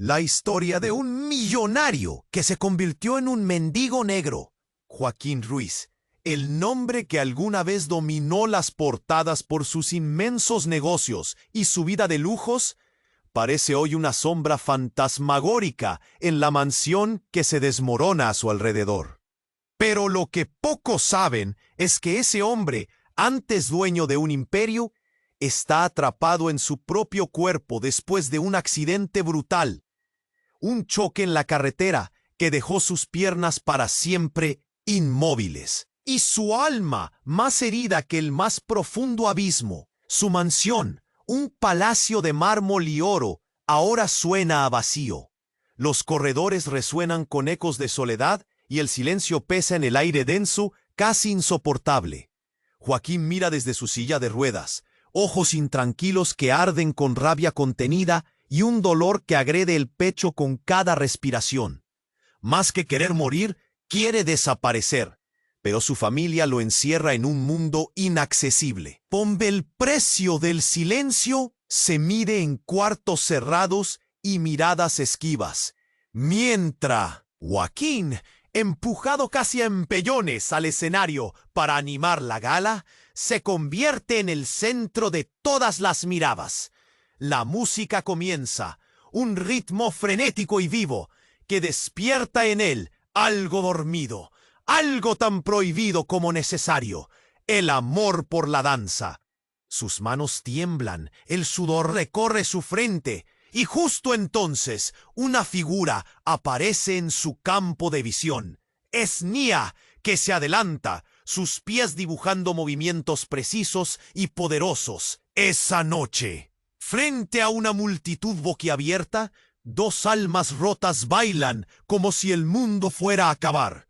La historia de un millonario que se convirtió en un mendigo negro. Joaquín Ruiz, el nombre que alguna vez dominó las portadas por sus inmensos negocios y su vida de lujos, parece hoy una sombra fantasmagórica en la mansión que se desmorona a su alrededor. Pero lo que pocos saben es que ese hombre, antes dueño de un imperio, está atrapado en su propio cuerpo después de un accidente brutal. Un choque en la carretera que dejó sus piernas para siempre inmóviles. Y su alma más herida que el más profundo abismo. Su mansión, un palacio de mármol y oro, ahora suena a vacío. Los corredores resuenan con ecos de soledad y el silencio pesa en el aire denso, casi insoportable. Joaquín mira desde su silla de ruedas, ojos intranquilos que arden con rabia contenida y un dolor que agrede el pecho con cada respiración. Más que querer morir, quiere desaparecer, pero su familia lo encierra en un mundo inaccesible. El precio del silencio se mide en cuartos cerrados y miradas esquivas, mientras Joaquín, empujado casi a empellones al escenario para animar la gala, se convierte en el centro de todas las miradas. La música comienza, un ritmo frenético y vivo que despierta en él algo dormido, algo tan prohibido como necesario, el amor por la danza. Sus manos tiemblan, el sudor recorre su frente, y justo entonces una figura aparece en su campo de visión. Es Nia, que se adelanta, sus pies dibujando movimientos precisos y poderosos. Esa noche, frente a una multitud boquiabierta, dos almas rotas bailan como si el mundo fuera a acabar.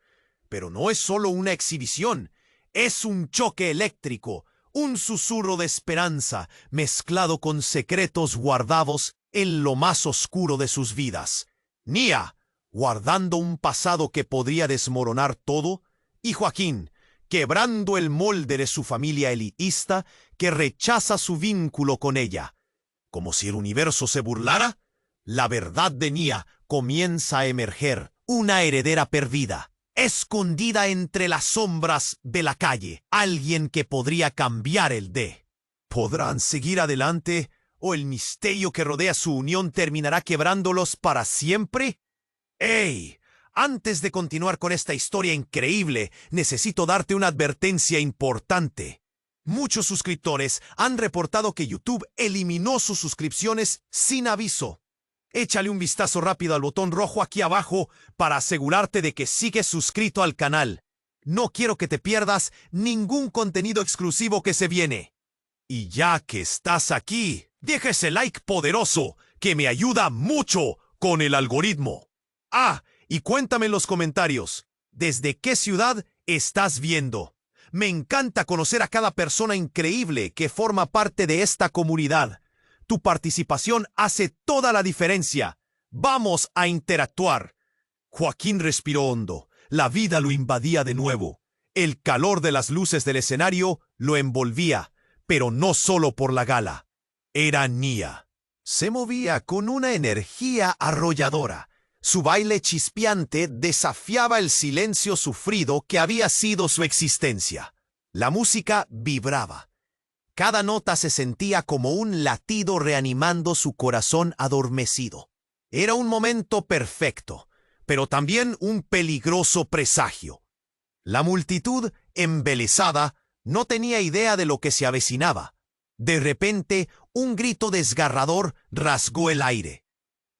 Pero no es solo una exhibición, es un choque eléctrico, un susurro de esperanza mezclado con secretos guardados en lo más oscuro de sus vidas. Nia, guardando un pasado que podría desmoronar todo, y Joaquín, quebrando el molde de su familia elitista que rechaza su vínculo con ella. Como si el universo se burlara, la verdad de Nia comienza a emerger, una heredera perdida, escondida entre las sombras de la calle, alguien que podría cambiar el D. ¿Podrán seguir adelante o el misterio que rodea su unión terminará quebrándolos para siempre? ¡Ey! Antes de continuar con esta historia increíble, necesito darte una advertencia importante. Muchos suscriptores han reportado que YouTube eliminó sus suscripciones sin aviso. Échale un vistazo rápido al botón rojo aquí abajo para asegurarte de que sigues suscrito al canal. No quiero que te pierdas ningún contenido exclusivo que se viene. Y ya que estás aquí, deja ese like poderoso que me ayuda mucho con el algoritmo. Y cuéntame en los comentarios, ¿desde qué ciudad estás viendo? Me encanta conocer a cada persona increíble que forma parte de esta comunidad. Tu participación hace toda la diferencia. Vamos a interactuar. Joaquín respiró hondo. La vida lo invadía de nuevo. El calor de las luces del escenario lo envolvía, pero no solo por la gala. Era Nia. Se movía con una energía arrolladora. Su baile chispeante desafiaba el silencio sufrido que había sido su existencia. La música vibraba. Cada nota se sentía como un latido reanimando su corazón adormecido. Era un momento perfecto, pero también un peligroso presagio. La multitud, embelesada, no tenía idea de lo que se avecinaba. De repente, un grito desgarrador rasgó el aire.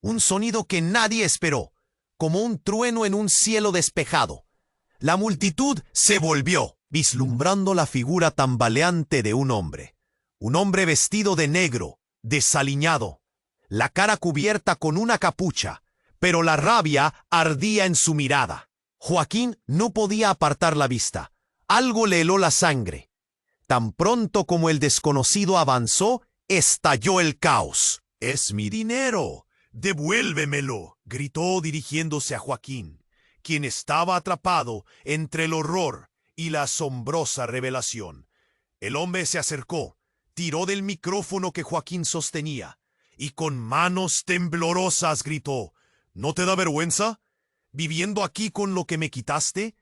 Un sonido que nadie esperó, como un trueno en un cielo despejado. La multitud se volvió, vislumbrando la figura tambaleante de un hombre. Un hombre vestido de negro, desaliñado, la cara cubierta con una capucha, pero la rabia ardía en su mirada. Joaquín no podía apartar la vista. Algo le heló la sangre. Tan pronto como el desconocido avanzó, estalló el caos. «¡Es mi dinero! ¡Devuélvemelo!», gritó dirigiéndose a Joaquín, quien estaba atrapado entre el horror y la asombrosa revelación. El hombre se acercó, tiró del micrófono que Joaquín sostenía y con manos temblorosas gritó: ¿No te da vergüenza? ¿Viviendo aquí con lo que me quitaste?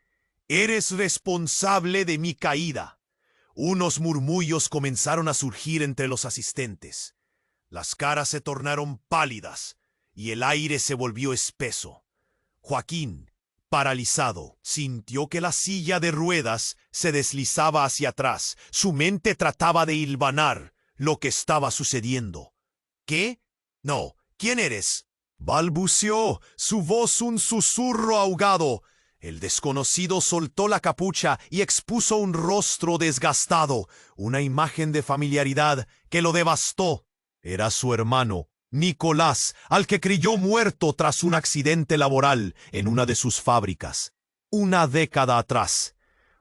Eres responsable de mi caída. Unos murmullos comenzaron a surgir entre los asistentes. Las caras se tornaron pálidas y el aire se volvió espeso. Joaquín, paralizado, sintió que la silla de ruedas se deslizaba hacia atrás. Su mente trataba de hilvanar lo que estaba sucediendo. ¿Qué? No. ¿Quién eres? Balbuceó, su voz un susurro ahogado. El desconocido soltó la capucha y expuso un rostro desgastado, una imagen de familiaridad que lo devastó. Era su hermano, Nicolás, al que creyó muerto tras un accidente laboral en una de sus fábricas, una década atrás.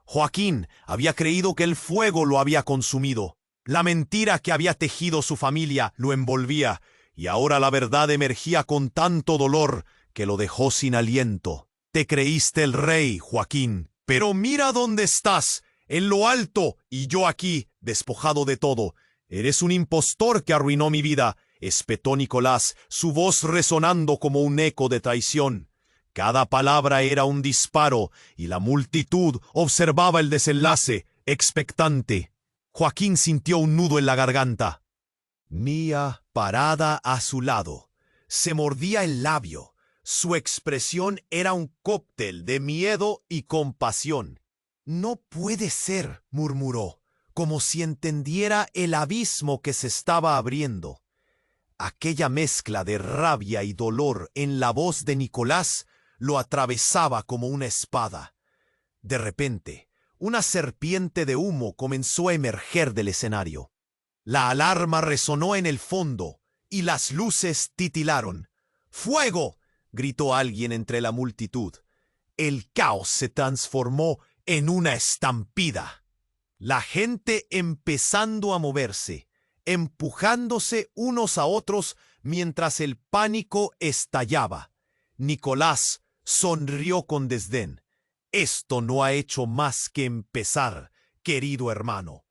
Joaquín había creído que el fuego lo había consumido. La mentira que había tejido su familia lo envolvía, y ahora la verdad emergía con tanto dolor que lo dejó sin aliento. Te creíste el rey, Joaquín, pero mira dónde estás, en lo alto, y yo aquí, despojado de todo. Eres un impostor que arruinó mi vida, espetó Nicolás, su voz resonando como un eco de traición. Cada palabra era un disparo, y la multitud observaba el desenlace, expectante. Joaquín sintió un nudo en la garganta. Mía, parada a su lado, se mordía el labio. Su expresión era un cóctel de miedo y compasión. No puede ser, murmuró, como si entendiera el abismo que se estaba abriendo. Aquella mezcla de rabia y dolor en la voz de Nicolás lo atravesaba como una espada. De repente, una serpiente de humo comenzó a emerger del escenario. La alarma resonó en el fondo y las luces titilaron. ¡Fuego!, gritó alguien entre la multitud. El caos se transformó en una estampida. La gente empezando a moverse, empujándose unos a otros mientras el pánico estallaba. Nicolás sonrió con desdén. Esto no ha hecho más que empezar, querido hermano.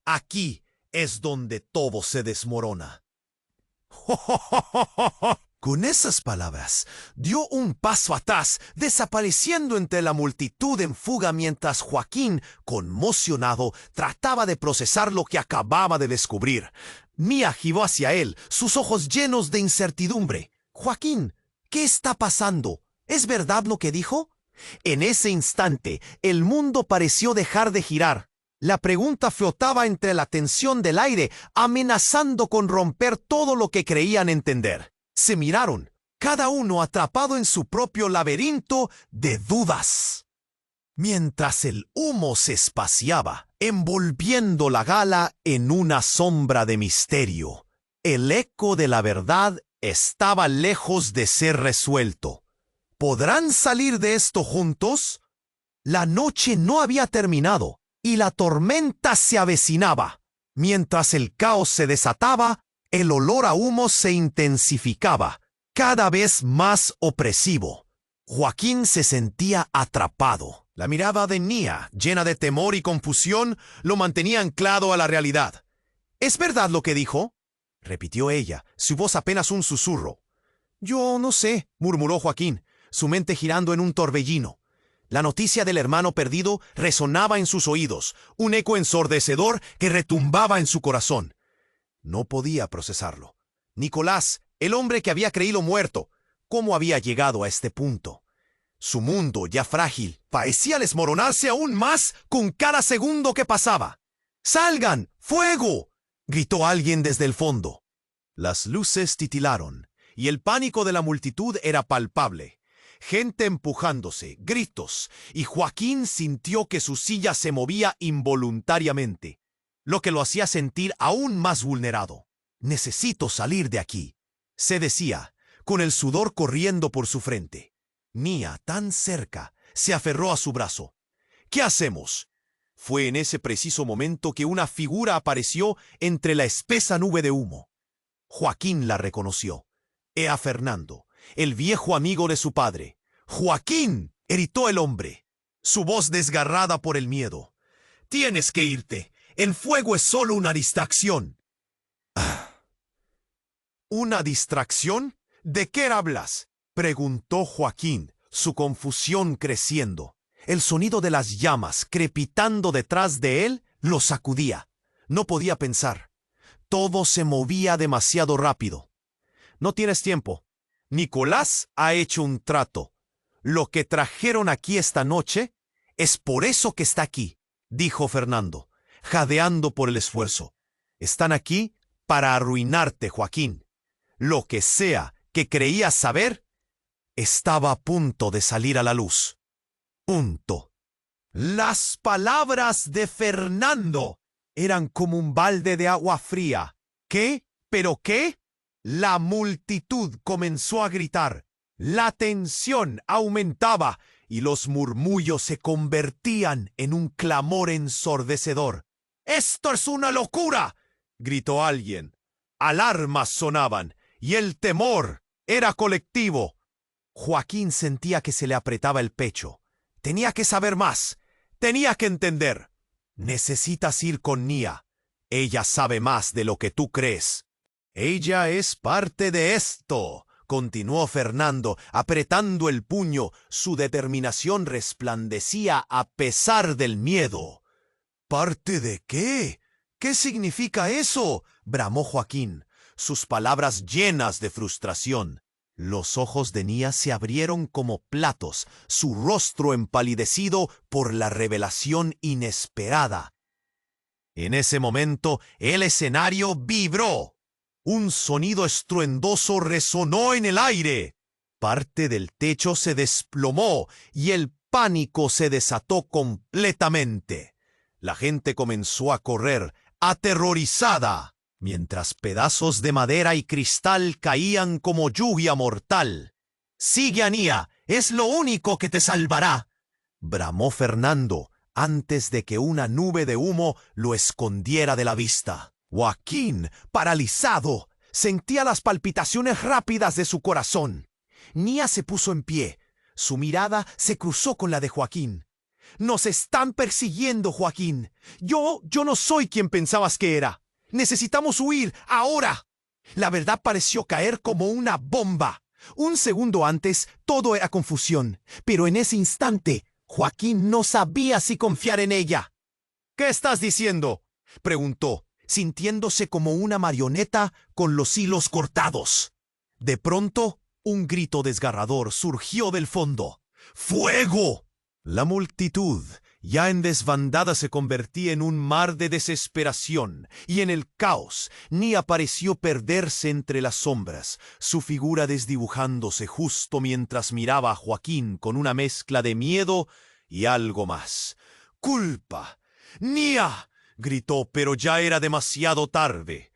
Aquí es donde todo se desmorona. Con esas palabras, dio un paso atrás, desapareciendo entre la multitud en fuga mientras Joaquín, conmocionado, trataba de procesar lo que acababa de descubrir. Mía giró hacia él, sus ojos llenos de incertidumbre. «Joaquín, ¿qué está pasando? ¿Es verdad lo que dijo?» En ese instante, el mundo pareció dejar de girar. La pregunta flotaba entre la tensión del aire, amenazando con romper todo lo que creían entender. Se miraron, cada uno atrapado en su propio laberinto de dudas. Mientras el humo se espaciaba, envolviendo la gala en una sombra de misterio, el eco de la verdad estaba lejos de ser resuelto. ¿Podrán salir de esto juntos? La noche no había terminado y la tormenta se avecinaba. Mientras el caos se desataba, el olor a humo se intensificaba, cada vez más opresivo. Joaquín se sentía atrapado. La mirada de Nia, llena de temor y confusión, lo mantenía anclado a la realidad. ¿Es verdad lo que dijo?, repitió ella, su voz apenas un susurro. Yo no sé, murmuró Joaquín, su mente girando en un torbellino. La noticia del hermano perdido resonaba en sus oídos, un eco ensordecedor que retumbaba en su corazón. No podía procesarlo. Nicolás, el hombre que había creído muerto, ¿cómo había llegado a este punto? Su mundo, ya frágil, parecía desmoronarse aún más con cada segundo que pasaba. ¡Salgan! ¡Fuego!, gritó alguien desde el fondo. Las luces titilaron, y el pánico de la multitud era palpable. Gente empujándose, gritos, y Joaquín sintió que su silla se movía involuntariamente, lo que lo hacía sentir aún más vulnerado. «Necesito salir de aquí», se decía, con el sudor corriendo por su frente. Nia, tan cerca, se aferró a su brazo. «¿Qué hacemos?». Fue en ese preciso momento que una figura apareció entre la espesa nube de humo. Joaquín la reconoció. Era Fernando, el viejo amigo de su padre. «¡Joaquín!», gritó el hombre, su voz desgarrada por el miedo. «Tienes que irte. El fuego es solo una distracción». ¿Una distracción? ¿De qué hablas?, preguntó Joaquín, su confusión creciendo. El sonido de las llamas crepitando detrás de él lo sacudía. No podía pensar. Todo se movía demasiado rápido. No tienes tiempo. Nicolás ha hecho un trato. Lo que trajeron aquí esta noche es por eso que está aquí, dijo Fernando, jadeando por el esfuerzo. Están aquí para arruinarte, Joaquín. Lo que sea que creías saber estaba a punto de salir a la luz. Punto. Las palabras de Fernando eran como un balde de agua fría. ¿Qué? ¿Pero qué? La multitud comenzó a gritar. La tensión aumentaba y los murmullos se convertían en un clamor ensordecedor. ¡Esto es una locura!, gritó alguien. Alarmas sonaban y el temor era colectivo. Joaquín sentía que se le apretaba el pecho. Tenía que saber más. Tenía que entender. Necesitas ir con Nia. Ella sabe más de lo que tú crees. Ella es parte de esto, continuó Fernando, apretando el puño. Su determinación resplandecía a pesar del miedo. ¿Parte de qué? ¿Qué significa eso?, bramó Joaquín, sus palabras llenas de frustración. Los ojos de Nia se abrieron como platos, su rostro empalidecido por la revelación inesperada. En ese momento, el escenario vibró. Un sonido estruendoso resonó en el aire. Parte del techo se desplomó y el pánico se desató completamente. La gente comenzó a correr, aterrorizada, mientras pedazos de madera y cristal caían como lluvia mortal. «Sigue a Nia, es lo único que te salvará», bramó Fernando, antes de que una nube de humo lo escondiera de la vista. Joaquín, paralizado, sentía las palpitaciones rápidas de su corazón. Nia se puso en pie. Su mirada se cruzó con la de Joaquín. «Nos están persiguiendo, Joaquín. Yo no soy quien pensabas que era. Necesitamos huir, ahora». La verdad pareció caer como una bomba. Un segundo antes, todo era confusión, pero en ese instante, Joaquín no sabía si confiar en ella. «¿Qué estás diciendo?», preguntó, sintiéndose como una marioneta con los hilos cortados. De pronto, un grito desgarrador surgió del fondo. «¡Fuego!». La multitud, ya en desbandada, se convertía en un mar de desesperación, y en el caos, Nia pareció perderse entre las sombras, su figura desdibujándose justo mientras miraba a Joaquín con una mezcla de miedo y algo más. «¡Culpa! ¡Nia!», gritó, pero ya era demasiado tarde.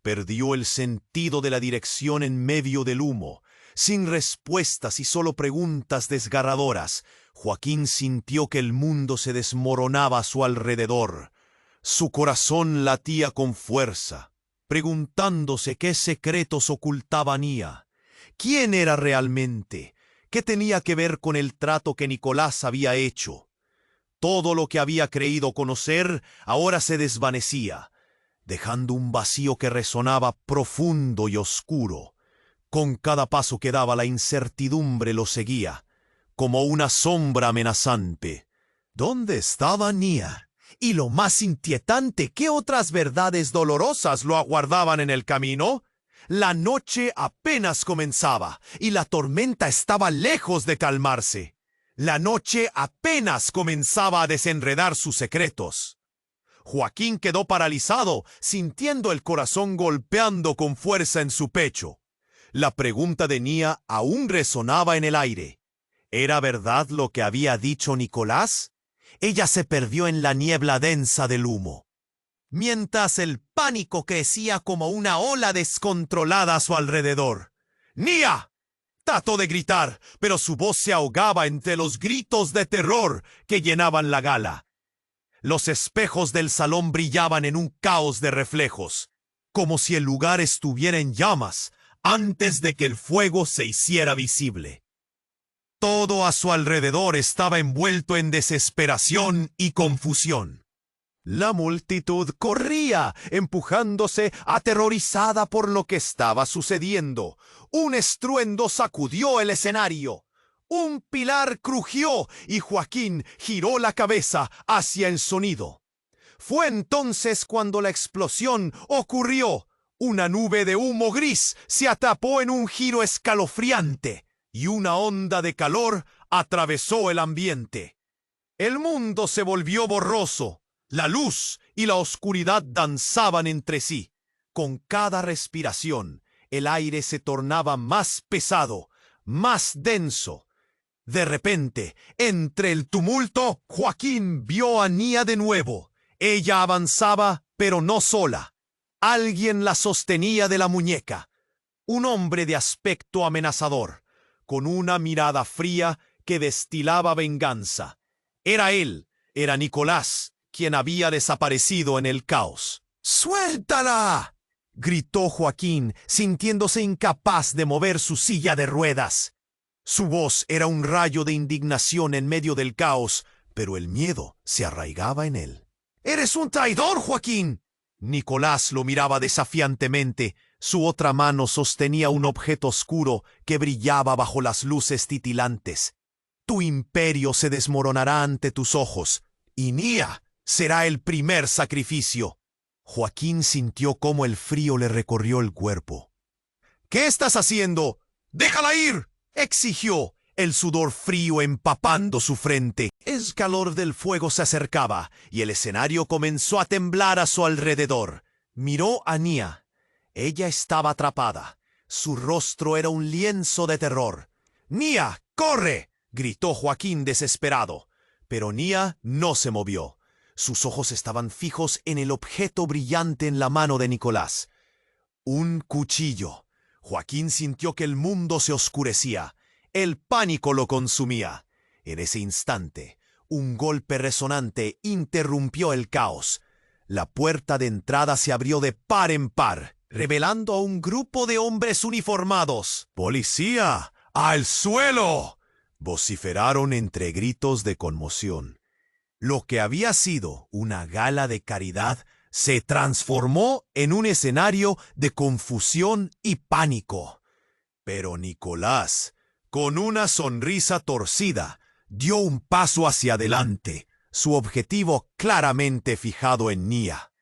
Perdió el sentido de la dirección en medio del humo. Sin respuestas y solo preguntas desgarradoras, Joaquín sintió que el mundo se desmoronaba a su alrededor. Su corazón latía con fuerza, preguntándose qué secretos ocultaba Nia. ¿Quién era realmente? ¿Qué tenía que ver con el trato que Nicolás había hecho? Todo lo que había creído conocer ahora se desvanecía, dejando un vacío que resonaba profundo y oscuro. Con cada paso que daba, la incertidumbre lo seguía, como una sombra amenazante. ¿Dónde estaba Nia? Y lo más inquietante, ¿qué otras verdades dolorosas lo aguardaban en el camino? La noche apenas comenzaba, y la tormenta estaba lejos de calmarse. La noche apenas comenzaba a desenredar sus secretos. Joaquín quedó paralizado, sintiendo el corazón golpeando con fuerza en su pecho. La pregunta de Nia aún resonaba en el aire. ¿Era verdad lo que había dicho Nicolás? Ella se perdió en la niebla densa del humo. Mientras el pánico crecía como una ola descontrolada a su alrededor. «¡Nia!», trató de gritar, pero su voz se ahogaba entre los gritos de terror que llenaban la gala. Los espejos del salón brillaban en un caos de reflejos, como si el lugar estuviera en llamas antes de que el fuego se hiciera visible. Todo a su alrededor estaba envuelto en desesperación y confusión. La multitud corría, empujándose, aterrorizada por lo que estaba sucediendo. Un estruendo sacudió el escenario. Un pilar crujió y Joaquín giró la cabeza hacia el sonido. Fue entonces cuando la explosión ocurrió. Una nube de humo gris se atrapó en un giro escalofriante y una onda de calor atravesó el ambiente. El mundo se volvió borroso. La luz y la oscuridad danzaban entre sí. Con cada respiración, el aire se tornaba más pesado, más denso. De repente, entre el tumulto, Joaquín vio a Nia de nuevo. Ella avanzaba, pero no sola. Alguien la sostenía de la muñeca. Un hombre de aspecto amenazador, con una mirada fría que destilaba venganza. Era él, era Nicolás, quien había desaparecido en el caos. ¡Suéltala!, gritó Joaquín, sintiéndose incapaz de mover su silla de ruedas. Su voz era un rayo de indignación en medio del caos, pero el miedo se arraigaba en él. ¡Eres un traidor, Joaquín! Nicolás lo miraba desafiantemente. Su otra mano sostenía un objeto oscuro que brillaba bajo las luces titilantes. Tu imperio se desmoronará ante tus ojos, y Nia será el primer sacrificio. Joaquín sintió cómo el frío le recorrió el cuerpo. ¿Qué estás haciendo? ¡Déjala ir!, exigió, el sudor frío empapando su frente. El calor del fuego se acercaba y el escenario comenzó a temblar a su alrededor. Miró a Nia. Ella estaba atrapada. Su rostro era un lienzo de terror. ¡Nia, corre!, gritó Joaquín desesperado. Pero Nia no se movió. Sus ojos estaban fijos en el objeto brillante en la mano de Nicolás. Un cuchillo. Joaquín sintió que el mundo se oscurecía. El pánico lo consumía. En ese instante, un golpe resonante interrumpió el caos. La puerta de entrada se abrió de par en par, revelando a un grupo de hombres uniformados. ¡Policía! ¡Al suelo!, vociferaron entre gritos de conmoción. Lo que había sido una gala de caridad se transformó en un escenario de confusión y pánico. Pero Nicolás, con una sonrisa torcida, dio un paso hacia adelante, su objetivo claramente fijado en Nia.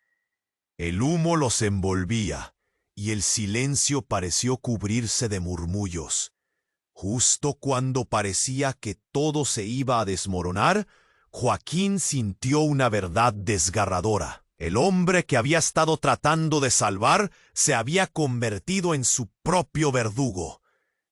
El humo los envolvía, y el silencio pareció cubrirse de murmullos. Justo cuando parecía que todo se iba a desmoronar, Joaquín sintió una verdad desgarradora. El hombre que había estado tratando de salvar se había convertido en su propio verdugo.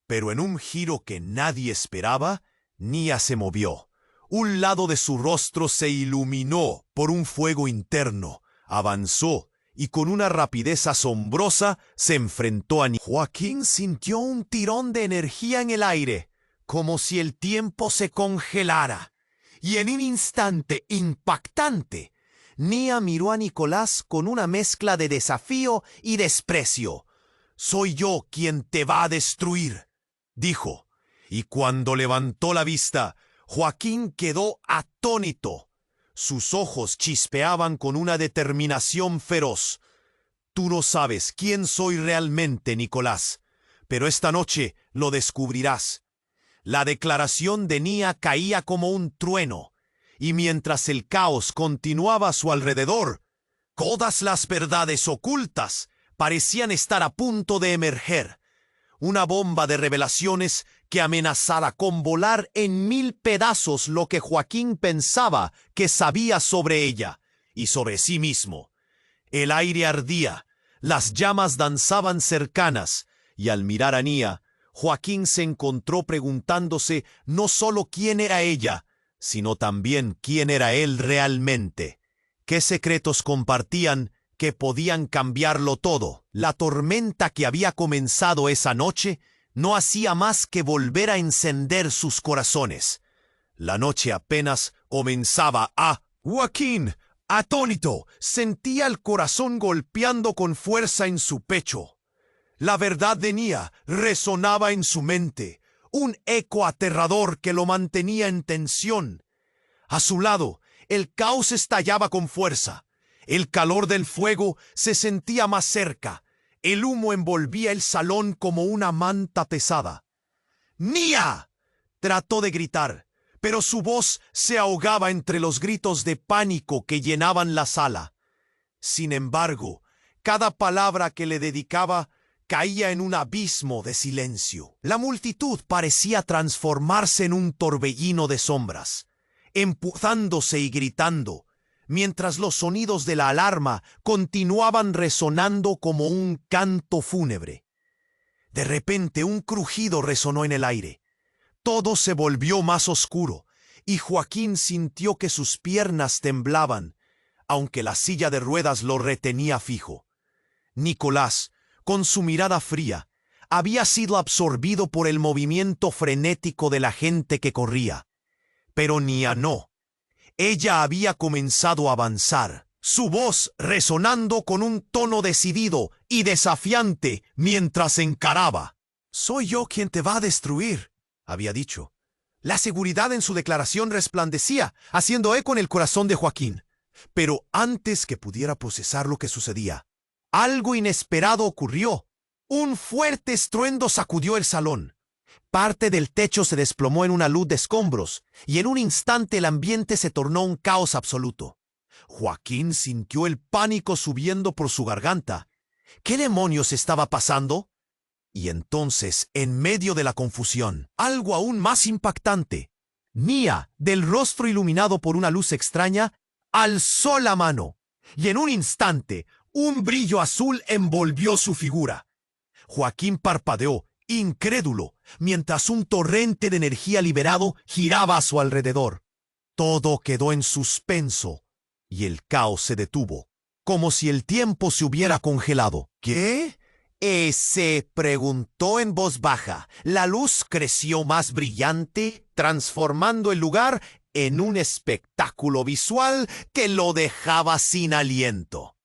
Pero en un giro que nadie esperaba, Nia se movió. Un lado de su rostro se iluminó por un fuego interno. Avanzó y con una rapidez asombrosa se enfrentó a Nia. Joaquín sintió un tirón de energía en el aire, como si el tiempo se congelara. Y en un instante impactante, Nia miró a Nicolás con una mezcla de desafío y desprecio. «Soy yo quien te va a destruir», dijo. Y cuando levantó la vista, Joaquín quedó atónito. Sus ojos chispeaban con una determinación feroz. «Tú no sabes quién soy realmente, Nicolás, pero esta noche lo descubrirás». La declaración de Nia caía como un trueno, y mientras el caos continuaba a su alrededor, todas las verdades ocultas parecían estar a punto de emerger. Una bomba de revelaciones que amenazara con volar en 1000 pedazos lo que Joaquín pensaba que sabía sobre ella y sobre sí mismo. El aire ardía, las llamas danzaban cercanas, y al mirar a Nia, Joaquín se encontró preguntándose no solo quién era ella, sino también quién era él realmente. ¿Qué secretos compartían que podían cambiarlo todo? La tormenta que había comenzado esa noche no hacía más que volver a encender sus corazones. La noche apenas comenzaba a... Joaquín, atónito, sentía el corazón golpeando con fuerza en su pecho. La verdad de Nia resonaba en su mente, un eco aterrador que lo mantenía en tensión. A su lado, el caos estallaba con fuerza. El calor del fuego se sentía más cerca. El humo envolvía el salón como una manta pesada. ¡Nia! Trató de gritar, pero su voz se ahogaba entre los gritos de pánico que llenaban la sala. Sin embargo, cada palabra que le dedicaba caía en un abismo de silencio. La multitud parecía transformarse en un torbellino de sombras, empujándose y gritando, mientras los sonidos de la alarma continuaban resonando como un canto fúnebre. De repente un crujido resonó en el aire. Todo se volvió más oscuro, y Joaquín sintió que sus piernas temblaban, aunque la silla de ruedas lo retenía fijo. Nicolás, con su mirada fría, había sido absorbido por el movimiento frenético de la gente que corría. Pero Nia no. Ella había comenzado a avanzar, su voz resonando con un tono decidido y desafiante mientras encaraba. «Soy yo quien te va a destruir», había dicho. La seguridad en su declaración resplandecía, haciendo eco en el corazón de Joaquín. Pero antes que pudiera procesar lo que sucedía, algo inesperado ocurrió. Un fuerte estruendo sacudió el salón. Parte del techo se desplomó en una luz de escombros, y en un instante el ambiente se tornó un caos absoluto. Joaquín sintió el pánico subiendo por su garganta. ¿Qué demonios estaba pasando? Y entonces, en medio de la confusión, algo aún más impactante. Nia, del rostro iluminado por una luz extraña, alzó la mano, y en un instante, un brillo azul envolvió su figura. Joaquín parpadeó, incrédulo, mientras un torrente de energía liberado giraba a su alrededor. Todo quedó en suspenso, y el caos se detuvo, como si el tiempo se hubiera congelado. ¿Qué? Se preguntó en voz baja. La luz creció más brillante, transformando el lugar en un espectáculo visual que lo dejaba sin aliento.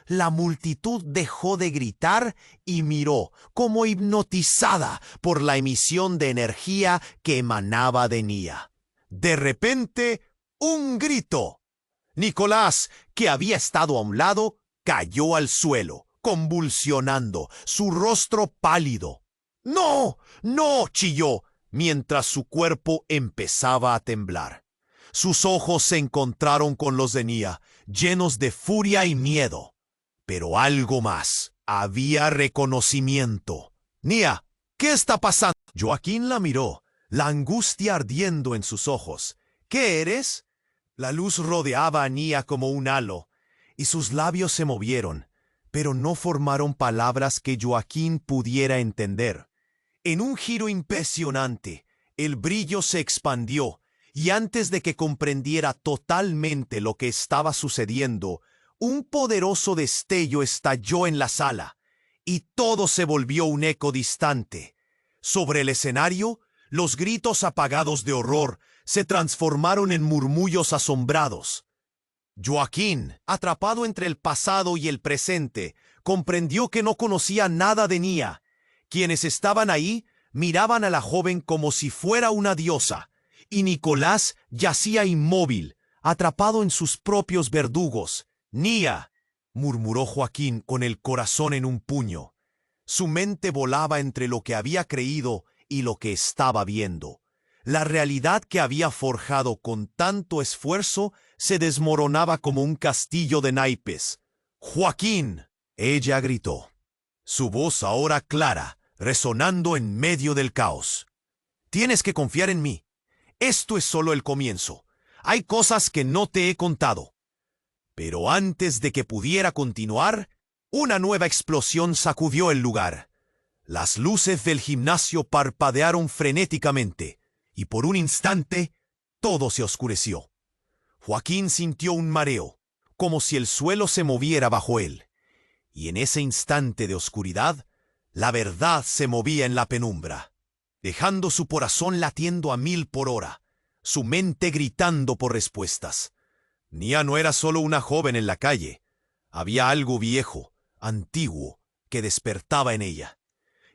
La multitud dejó de gritar y miró, como hipnotizada por la emisión de energía que emanaba de Nia. De repente, un grito. Nicolás, que había estado a un lado, cayó al suelo, convulsionando, su rostro pálido. ¡No! ¡No!, chilló, mientras su cuerpo empezaba a temblar. Sus ojos se encontraron con los de Nia, llenos de furia y miedo. Pero algo más. Había reconocimiento. «Nia, ¿qué está pasando?» Joaquín la miró, la angustia ardiendo en sus ojos. «¿Qué eres?» La luz rodeaba a Nia como un halo, y sus labios se movieron, pero no formaron palabras que Joaquín pudiera entender. En un giro impresionante, el brillo se expandió, y antes de que comprendiera totalmente lo que estaba sucediendo, un poderoso destello estalló en la sala, y todo se volvió un eco distante. Sobre el escenario, los gritos apagados de horror se transformaron en murmullos asombrados. Joaquín, atrapado entre el pasado y el presente, comprendió que no conocía nada de Nia. Quienes estaban ahí miraban a la joven como si fuera una diosa, y Nicolás yacía inmóvil, atrapado en sus propios verdugos. «Nia», murmuró Joaquín con el corazón en un puño. Su mente volaba entre lo que había creído y lo que estaba viendo. La realidad que había forjado con tanto esfuerzo se desmoronaba como un castillo de naipes. «¡Joaquín!», ella gritó, su voz ahora clara, resonando en medio del caos. «Tienes que confiar en mí. Esto es solo el comienzo. Hay cosas que no te he contado». Pero antes de que pudiera continuar, una nueva explosión sacudió el lugar. Las luces del gimnasio parpadearon frenéticamente, y por un instante, todo se oscureció. Joaquín sintió un mareo, como si el suelo se moviera bajo él. Y en ese instante de oscuridad, la verdad se movía en la penumbra, dejando su corazón latiendo a 1000 por hora, su mente gritando por respuestas. Nia no era solo una joven en la calle. Había algo viejo, antiguo, que despertaba en ella.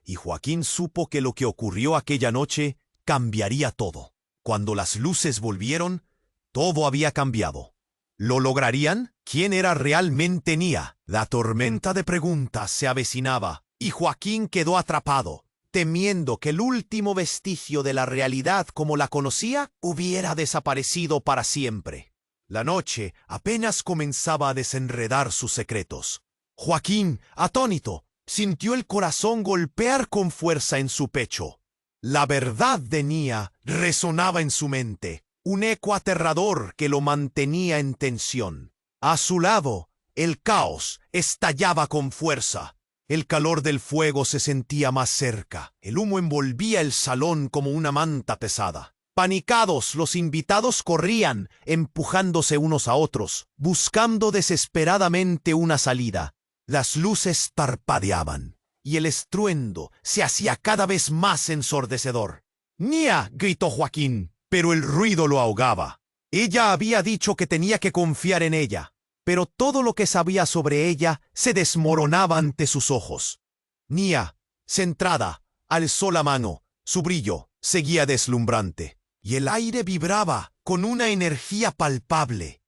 Y Joaquín supo que lo que ocurrió aquella noche cambiaría todo. Cuando las luces volvieron, todo había cambiado. ¿Lo lograrían? ¿Quién era realmente Nia? La tormenta de preguntas se avecinaba, y Joaquín quedó atrapado, temiendo que el último vestigio de la realidad como la conocía hubiera desaparecido para siempre. La noche apenas comenzaba a desenredar sus secretos. Joaquín, atónito, sintió el corazón golpear con fuerza en su pecho. La verdad de Nia resonaba en su mente, un eco aterrador que lo mantenía en tensión. A su lado, el caos estallaba con fuerza. El calor del fuego se sentía más cerca. El humo envolvía el salón como una manta pesada. Panicados, los invitados corrían, empujándose unos a otros, buscando desesperadamente una salida. Las luces parpadeaban, y el estruendo se hacía cada vez más ensordecedor. «¡Nia!», gritó Joaquín, pero el ruido lo ahogaba. Ella había dicho que tenía que confiar en ella, pero todo lo que sabía sobre ella se desmoronaba ante sus ojos. Nia, centrada, alzó la mano. Su brillo seguía deslumbrante, y el aire vibraba con una energía palpable.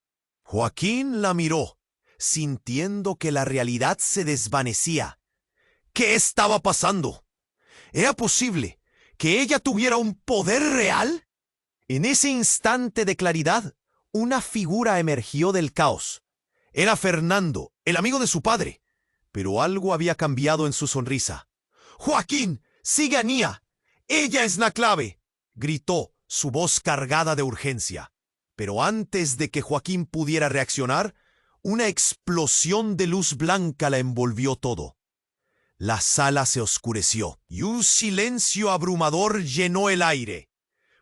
Joaquín la miró, sintiendo que la realidad se desvanecía. ¿Qué estaba pasando? ¿Era posible que ella tuviera un poder real? En ese instante de claridad, una figura emergió del caos. Era Fernando, el amigo de su padre, pero algo había cambiado en su sonrisa. «¡Joaquín, sigue a Nia! ¡Ella es la clave!», gritó, su voz cargada de urgencia. Pero antes de que Joaquín pudiera reaccionar, una explosión de luz blanca la envolvió todo. La sala se oscureció y un silencio abrumador llenó el aire.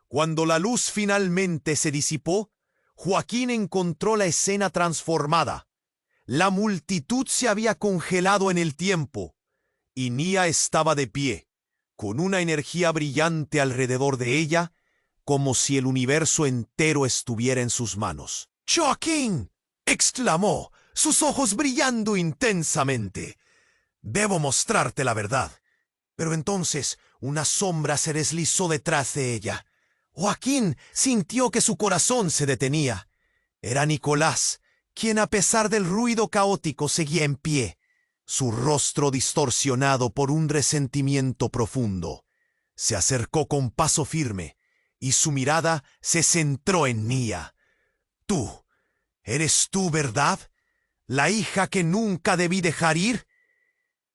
Cuando la luz finalmente se disipó, Joaquín encontró la escena transformada. La multitud se había congelado en el tiempo, y Nia estaba de pie, con una energía brillante alrededor de ella, como si el universo entero estuviera en sus manos. «¡Joaquín!», exclamó, sus ojos brillando intensamente. «Debo mostrarte la verdad». Pero entonces una sombra se deslizó detrás de ella. Joaquín sintió que su corazón se detenía. Era Nicolás, quien a pesar del ruido caótico seguía en pie, su rostro distorsionado por un resentimiento profundo. Se acercó con paso firme, y su mirada se centró en Nia. «Tú, ¿eres tú, verdad? ¿La hija que nunca debí dejar ir?».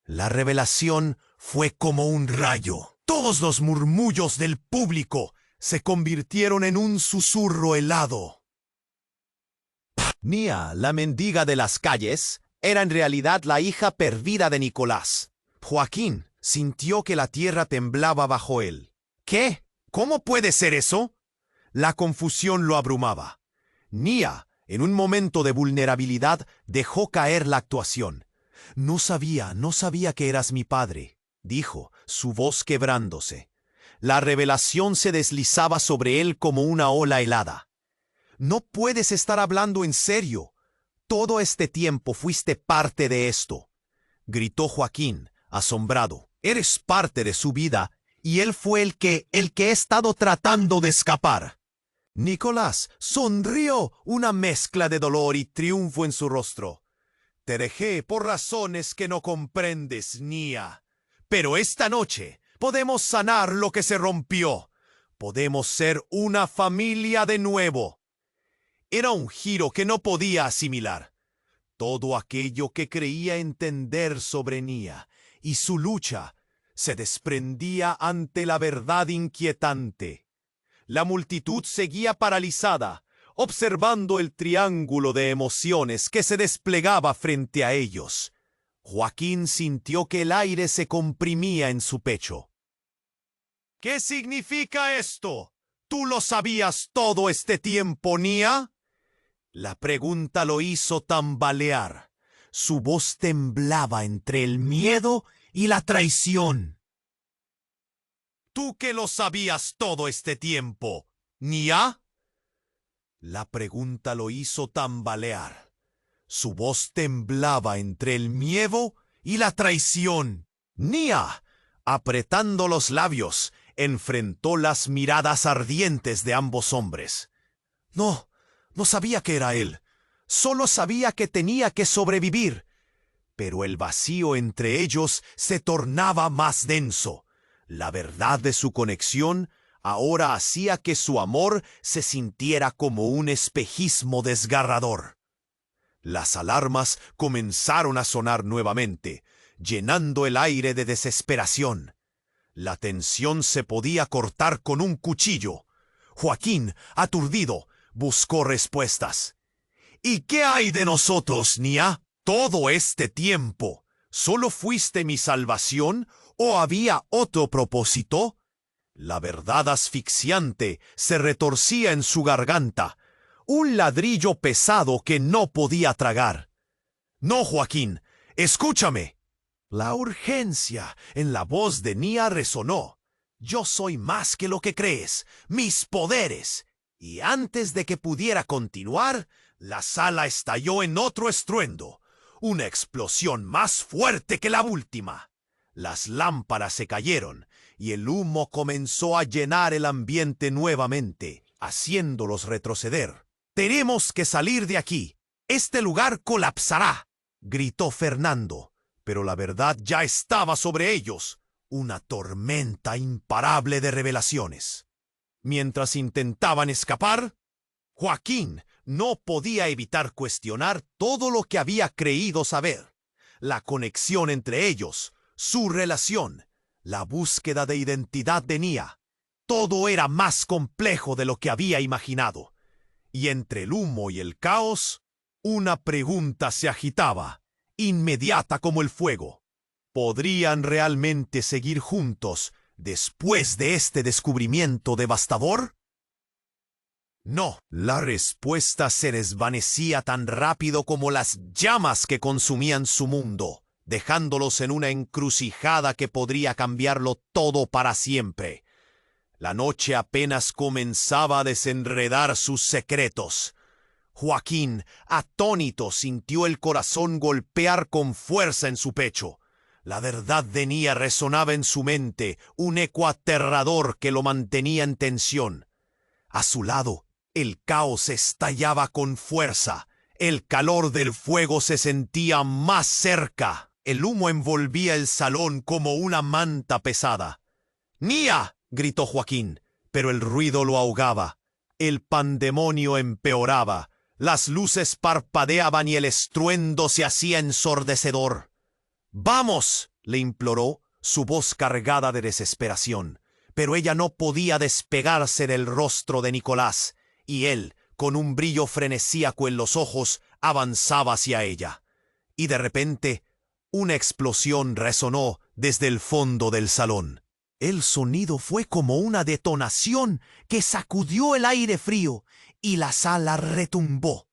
La revelación fue como un rayo. Todos los murmullos del público se convirtieron en un susurro helado. Nia, la mendiga de las calles, era en realidad la hija perdida de Nicolás. Joaquín sintió que la tierra temblaba bajo él. ¿Qué? ¿Cómo puede ser eso? La confusión lo abrumaba. Nia, en un momento de vulnerabilidad, dejó caer la actuación. No sabía que eras mi padre», dijo, su voz quebrándose. La revelación se deslizaba sobre él como una ola helada. «No puedes estar hablando en serio. Todo este tiempo fuiste parte de esto», gritó Joaquín, asombrado. «Eres parte de su vida, y él fue el que he estado tratando de escapar». Nicolás sonrió, una mezcla de dolor y triunfo en su rostro. «Te dejé por razones que no comprendes, Nia. Pero esta noche podemos sanar lo que se rompió. Podemos ser una familia de nuevo». Era un giro que no podía asimilar. Todo aquello que creía entender sobre Nia y su lucha se desprendía ante la verdad inquietante. La multitud seguía paralizada, observando el triángulo de emociones que se desplegaba frente a ellos. Joaquín sintió que el aire se comprimía en su pecho. «¿Qué significa esto? ¿Tú lo sabías todo este tiempo, Nia?». La pregunta lo hizo tambalear. Su voz temblaba entre el miedo y la traición. «¿Tú que lo sabías todo este tiempo, Nia?». La pregunta lo hizo tambalear. Su voz temblaba entre el miedo y la traición. Nia, apretando los labios, enfrentó las miradas ardientes de ambos hombres. No sabía que era él. Solo sabía que tenía que sobrevivir. Pero el vacío entre ellos se tornaba más denso. La verdad de su conexión ahora hacía que su amor se sintiera como un espejismo desgarrador. Las alarmas comenzaron a sonar nuevamente, llenando el aire de desesperación. La tensión se podía cortar con un cuchillo. Joaquín, aturdido, buscó respuestas. ¿Y qué hay de nosotros, Nia? Todo este tiempo, ¿solo fuiste mi salvación o había otro propósito? La verdad asfixiante se retorcía en su garganta, un ladrillo pesado que no podía tragar. No, Joaquín, escúchame. La urgencia en la voz de Nia resonó. Yo soy más que lo que crees, mis poderes. Y antes de que pudiera continuar, la sala estalló en otro estruendo, una explosión más fuerte que la última. Las lámparas se cayeron y el humo comenzó a llenar el ambiente nuevamente, haciéndolos retroceder. «Tenemos que salir de aquí. Este lugar colapsará», gritó Fernando. Pero la verdad ya estaba sobre ellos, una tormenta imparable de revelaciones. Mientras intentaban escapar, Joaquín no podía evitar cuestionar todo lo que había creído saber. La conexión entre ellos, su relación, la búsqueda de identidad de Nia. Todo era más complejo de lo que había imaginado. Y entre el humo y el caos, una pregunta se agitaba, inmediata como el fuego. ¿Podrían realmente seguir juntos después de este descubrimiento devastador? No, la respuesta se desvanecía tan rápido como las llamas que consumían su mundo, dejándolos en una encrucijada que podría cambiarlo todo para siempre. La noche apenas comenzaba a desenredar sus secretos. Joaquín, atónito, sintió el corazón golpear con fuerza en su pecho. La verdad de Nia resonaba en su mente, un eco aterrador que lo mantenía en tensión. A su lado, el caos estallaba con fuerza. El calor del fuego se sentía más cerca. El humo envolvía el salón como una manta pesada. «¡Nia!», gritó Joaquín, pero el ruido lo ahogaba. El pandemonio empeoraba. Las luces parpadeaban y el estruendo se hacía ensordecedor. «¡Vamos!», le imploró, su voz cargada de desesperación. Pero ella no podía despegarse del rostro de Nicolás, y él, con un brillo frenesíaco en los ojos, avanzaba hacia ella. Y de repente, una explosión resonó desde el fondo del salón. El sonido fue como una detonación que sacudió el aire frío y la sala retumbó.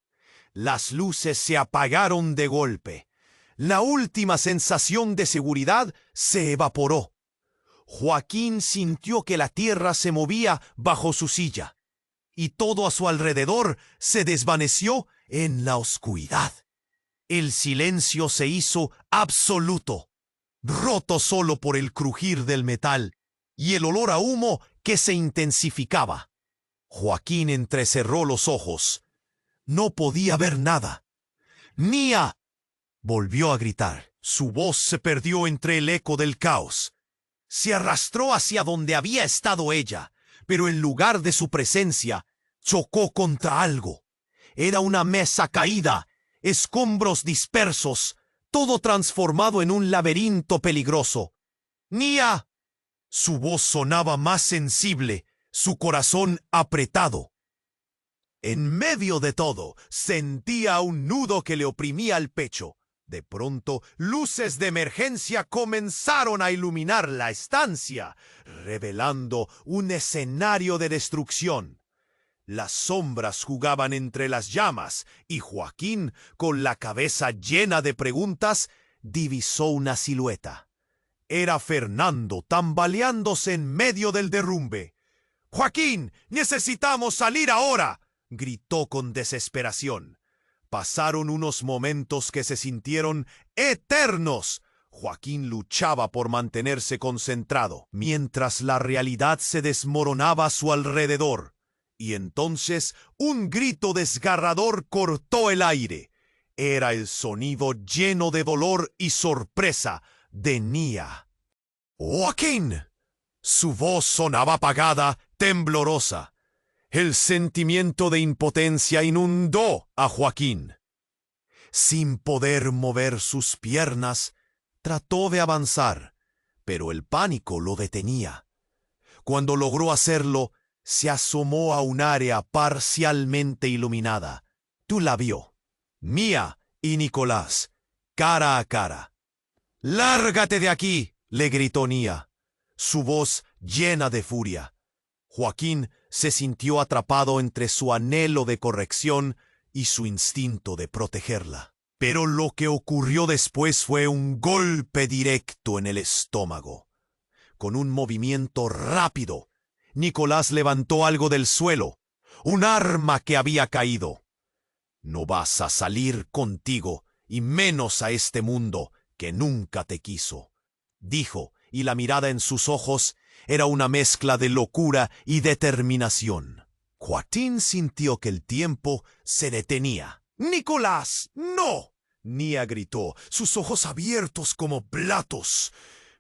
Las luces se apagaron de golpe. La última sensación de seguridad se evaporó. Joaquín sintió que la tierra se movía bajo su silla y todo a su alrededor se desvaneció en la oscuridad. El silencio se hizo absoluto, roto solo por el crujir del metal y el olor a humo que se intensificaba. Joaquín entrecerró los ojos. No podía ver nada. «¡Nia!», volvió a gritar. Su voz se perdió entre el eco del caos. Se arrastró hacia donde había estado ella, pero en lugar de su presencia, chocó contra algo. Era una mesa caída, escombros dispersos, todo transformado en un laberinto peligroso. «¡Nia!». Su voz sonaba más sensible, su corazón apretado. En medio de todo, sentía un nudo que le oprimía el pecho. De pronto, luces de emergencia comenzaron a iluminar la estancia, revelando un escenario de destrucción. Las sombras jugaban entre las llamas y Joaquín, con la cabeza llena de preguntas, divisó una silueta. Era Fernando tambaleándose en medio del derrumbe. «¡Joaquín, necesitamos salir ahora!», gritó con desesperación. Pasaron unos momentos que se sintieron eternos. Joaquín luchaba por mantenerse concentrado, mientras la realidad se desmoronaba a su alrededor. Y entonces un grito desgarrador cortó el aire. Era el sonido lleno de dolor y sorpresa de Nia. ¡Joaquín! Su voz sonaba apagada, temblorosa. El sentimiento de impotencia inundó a Joaquín. Sin poder mover sus piernas, trató de avanzar, pero el pánico lo detenía. Cuando logró hacerlo, se asomó a un área parcialmente iluminada. Tú la vio. Mia y Nicolás, cara a cara. «¡Lárgate de aquí!», le gritó Nia, su voz llena de furia. Joaquín se sintió atrapado entre su anhelo de corrección y su instinto de protegerla. Pero lo que ocurrió después fue un golpe directo en el estómago. Con un movimiento rápido, Nicolás levantó algo del suelo, un arma que había caído. «No vas a salir contigo, y menos a este mundo que nunca te quiso», dijo, y la mirada en sus ojos era una mezcla de locura y determinación. Joaquín sintió que el tiempo se detenía. «¡Nicolás, no!», Nia gritó, sus ojos abiertos como platos.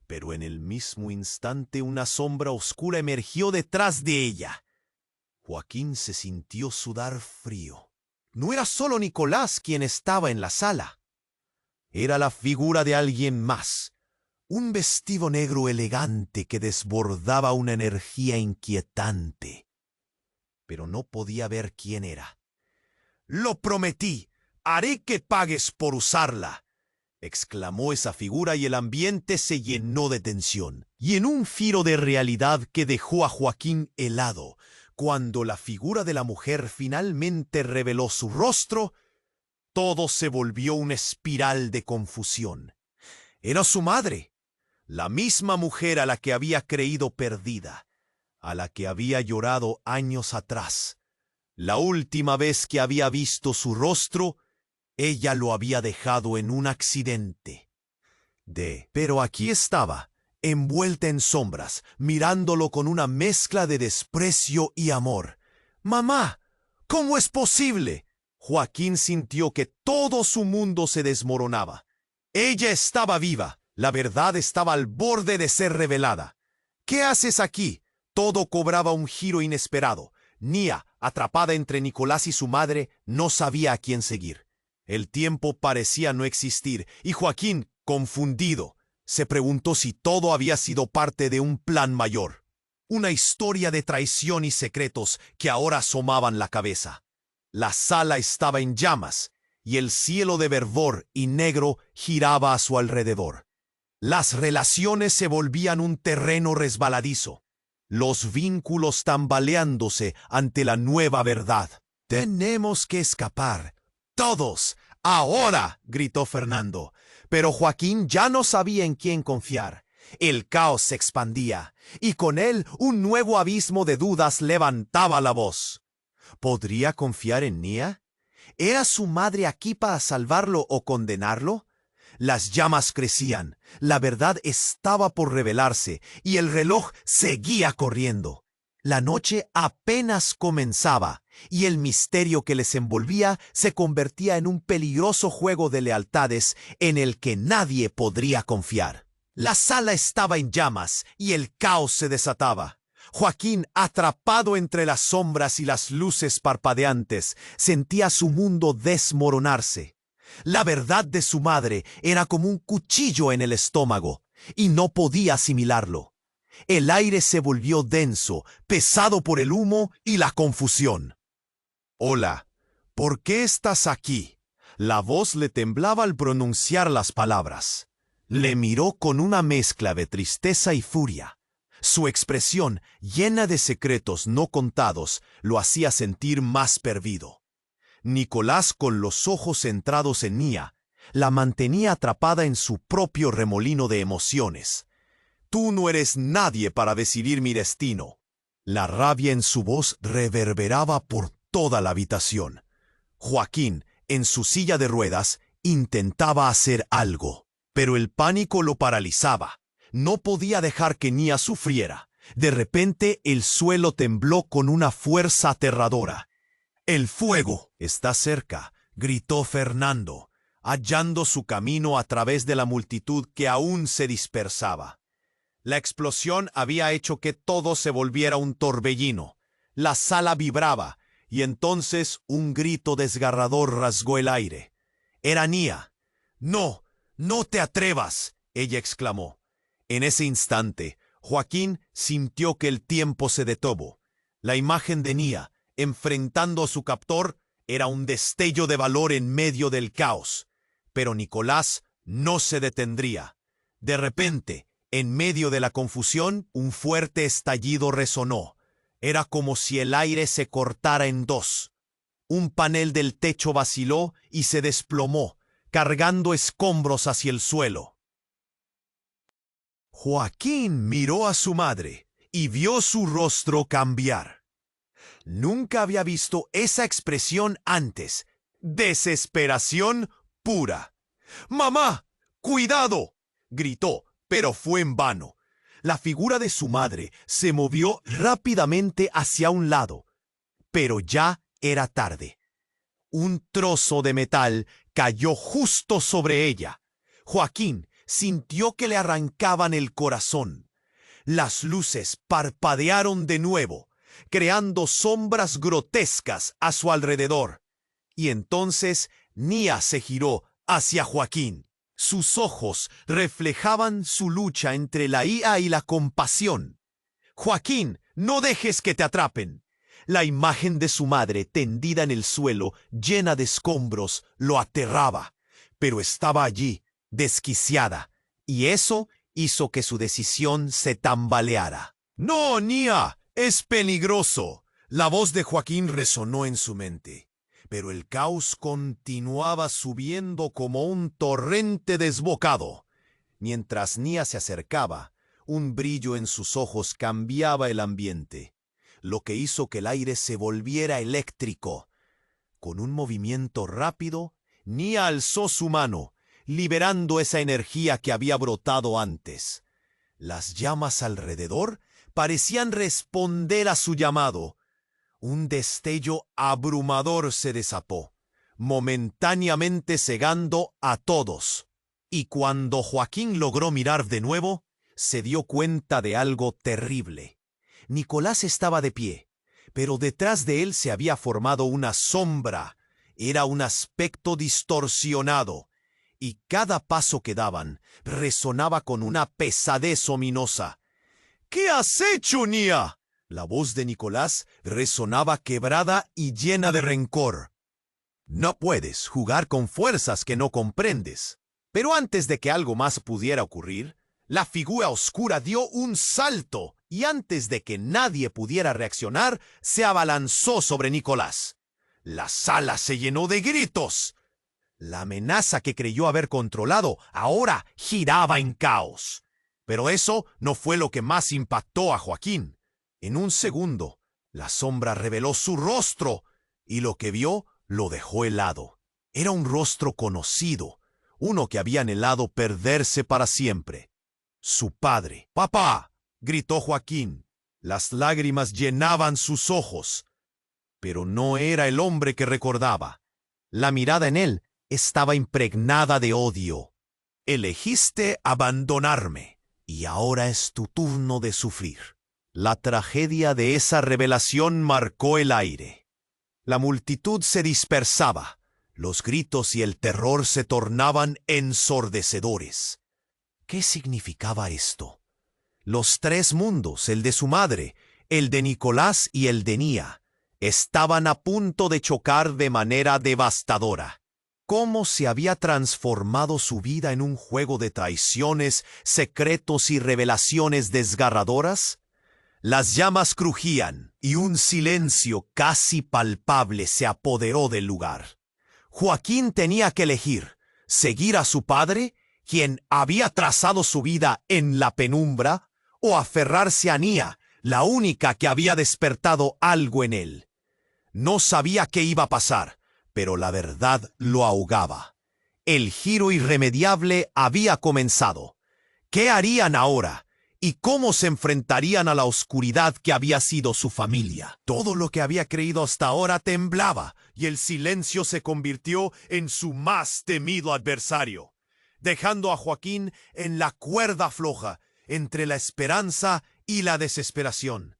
Pero en el mismo instante una sombra oscura emergió detrás de ella. Joaquín se sintió sudar frío. No era solo Nicolás quien estaba en la sala. Era la figura de alguien más. Un vestido negro elegante que desbordaba una energía inquietante. Pero no podía ver quién era. «Lo prometí, haré que pagues por usarla», exclamó esa figura, y el ambiente se llenó de tensión. Y en un giro de realidad que dejó a Joaquín helado, cuando la figura de la mujer finalmente reveló su rostro, todo se volvió una espiral de confusión. Era su madre, la misma mujer a la que había creído perdida, a la que había llorado años atrás. La última vez que había visto su rostro, ella lo había dejado en un accidente. Pero aquí estaba, envuelta en sombras, mirándolo con una mezcla de desprecio y amor. «¡Mamá! ¿Cómo es posible?». Joaquín sintió que todo su mundo se desmoronaba. Ella estaba viva. La verdad estaba al borde de ser revelada. «¿Qué haces aquí?». Todo cobraba un giro inesperado. Nia, atrapada entre Nicolás y su madre, no sabía a quién seguir. El tiempo parecía no existir, y Joaquín, confundido, se preguntó si todo había sido parte de un plan mayor. Una historia de traición y secretos que ahora asomaban la cabeza. La sala estaba en llamas, y el cielo de verdor y negro giraba a su alrededor. Las relaciones se volvían un terreno resbaladizo, los vínculos tambaleándose ante la nueva verdad. «Tenemos que escapar. ¡Todos! ¡Ahora!», gritó Fernando. Pero Joaquín ya no sabía en quién confiar. El caos se expandía, y con él un nuevo abismo de dudas levantaba la voz. ¿Podría confiar en Nia? ¿Era su madre aquí para salvarlo o condenarlo? Las llamas crecían, la verdad estaba por revelarse, y el reloj seguía corriendo. La noche apenas comenzaba, y el misterio que les envolvía se convertía en un peligroso juego de lealtades en el que nadie podría confiar. La sala estaba en llamas, y el caos se desataba. Joaquín, atrapado entre las sombras y las luces parpadeantes, sentía su mundo desmoronarse. La verdad de su madre era como un cuchillo en el estómago, y no podía asimilarlo. El aire se volvió denso, pesado por el humo y la confusión. «Hola, ¿por qué estás aquí?». La voz le temblaba al pronunciar las palabras. Le miró con una mezcla de tristeza y furia. Su expresión, llena de secretos no contados, lo hacía sentir más perdido. Nicolás, con los ojos centrados en Nia, la mantenía atrapada en su propio remolino de emociones. «Tú no eres nadie para decidir mi destino». La rabia en su voz reverberaba por toda la habitación. Joaquín, en su silla de ruedas, intentaba hacer algo, pero el pánico lo paralizaba. No podía dejar que Nia sufriera. De repente el suelo tembló con una fuerza aterradora. «¡El fuego está cerca!», gritó Fernando, hallando su camino a través de la multitud que aún se dispersaba. La explosión había hecho que todo se volviera un torbellino. La sala vibraba, y entonces un grito desgarrador rasgó el aire. Era Nia. «¡No! ¡No te atrevas!», ella exclamó. En ese instante, Joaquín sintió que el tiempo se detuvo. La imagen de Nia, enfrentando a su captor, era un destello de valor en medio del caos. Pero Nicolás no se detendría. De repente, en medio de la confusión, un fuerte estallido resonó. Era como si el aire se cortara en dos. Un panel del techo vaciló y se desplomó, cargando escombros hacia el suelo. Joaquín miró a su madre y vio su rostro cambiar. Nunca había visto esa expresión antes. Desesperación pura. «¡Mamá! ¡Cuidado!», gritó, pero fue en vano. La figura de su madre se movió rápidamente hacia un lado, pero ya era tarde. Un trozo de metal cayó justo sobre ella. Joaquín sintió que le arrancaban el corazón. Las luces parpadearon de nuevo, creando sombras grotescas a su alrededor. Y entonces Nia se giró hacia Joaquín. Sus ojos reflejaban su lucha entre la ira y la compasión. «Joaquín, no dejes que te atrapen». La imagen de su madre tendida en el suelo, llena de escombros, lo aterraba. Pero estaba allí, desquiciada, y eso hizo que su decisión se tambaleara. «¡No, Nia! ¡Es peligroso!», la voz de Joaquín resonó en su mente. Pero el caos continuaba subiendo como un torrente desbocado. Mientras Nia se acercaba, un brillo en sus ojos cambiaba el ambiente, lo que hizo que el aire se volviera eléctrico. Con un movimiento rápido, Nia alzó su mano, liberando esa energía que había brotado antes. Las llamas alrededor parecían responder a su llamado. Un destello abrumador se desató, momentáneamente cegando a todos. Y cuando Joaquín logró mirar de nuevo, se dio cuenta de algo terrible. Nicolás estaba de pie, pero detrás de él se había formado una sombra. Era un aspecto distorsionado, y cada paso que daban resonaba con una pesadez ominosa. «¿Qué has hecho, Nia?», la voz de Nicolás resonaba quebrada y llena de rencor. «No puedes jugar con fuerzas que no comprendes». Pero antes de que algo más pudiera ocurrir, la figura oscura dio un salto y antes de que nadie pudiera reaccionar, se abalanzó sobre Nicolás. La sala se llenó de gritos. La amenaza que creyó haber controlado ahora giraba en caos. Pero eso no fue lo que más impactó a Joaquín. En un segundo, la sombra reveló su rostro y lo que vio lo dejó helado. Era un rostro conocido, uno que había anhelado perderse para siempre. Su padre. «¡Papá!», gritó Joaquín. Las lágrimas llenaban sus ojos. Pero no era el hombre que recordaba. La mirada en él estaba impregnada de odio. «Elegiste abandonarme, y ahora es tu turno de sufrir». La tragedia de esa revelación marcó el aire. La multitud se dispersaba. Los gritos y el terror se tornaban ensordecedores. ¿Qué significaba esto? Los tres mundos, el de su madre, el de Nicolás y el de Nia, estaban a punto de chocar de manera devastadora. ¿Cómo se había transformado su vida en un juego de traiciones, secretos y revelaciones desgarradoras? Las llamas crujían y un silencio casi palpable se apoderó del lugar. Joaquín tenía que elegir, seguir a su padre, quien había trazado su vida en la penumbra, o aferrarse a Nia, la única que había despertado algo en él. No sabía qué iba a pasar, pero la verdad lo ahogaba. El giro irremediable había comenzado. ¿Qué harían ahora? y cómo se enfrentarían a la oscuridad que había sido su familia. Todo lo que había creído hasta ahora temblaba, y el silencio se convirtió en su más temido adversario, dejando a Joaquín en la cuerda floja entre la esperanza y la desesperación.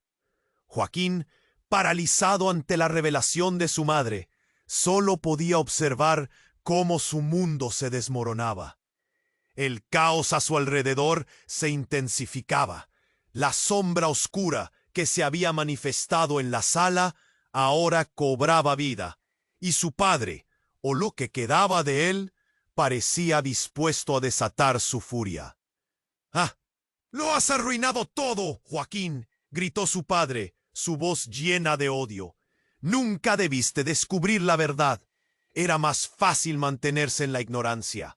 Joaquín, paralizado ante la revelación de su madre, solo podía observar cómo su mundo se desmoronaba. El caos a su alrededor se intensificaba. La sombra oscura que se había manifestado en la sala ahora cobraba vida, y su padre, o lo que quedaba de él, parecía dispuesto a desatar su furia. ¡Ah! ¡Lo has arruinado todo, Joaquín!, gritó su padre, su voz llena de odio. Nunca debiste descubrir la verdad. Era más fácil mantenerse en la ignorancia.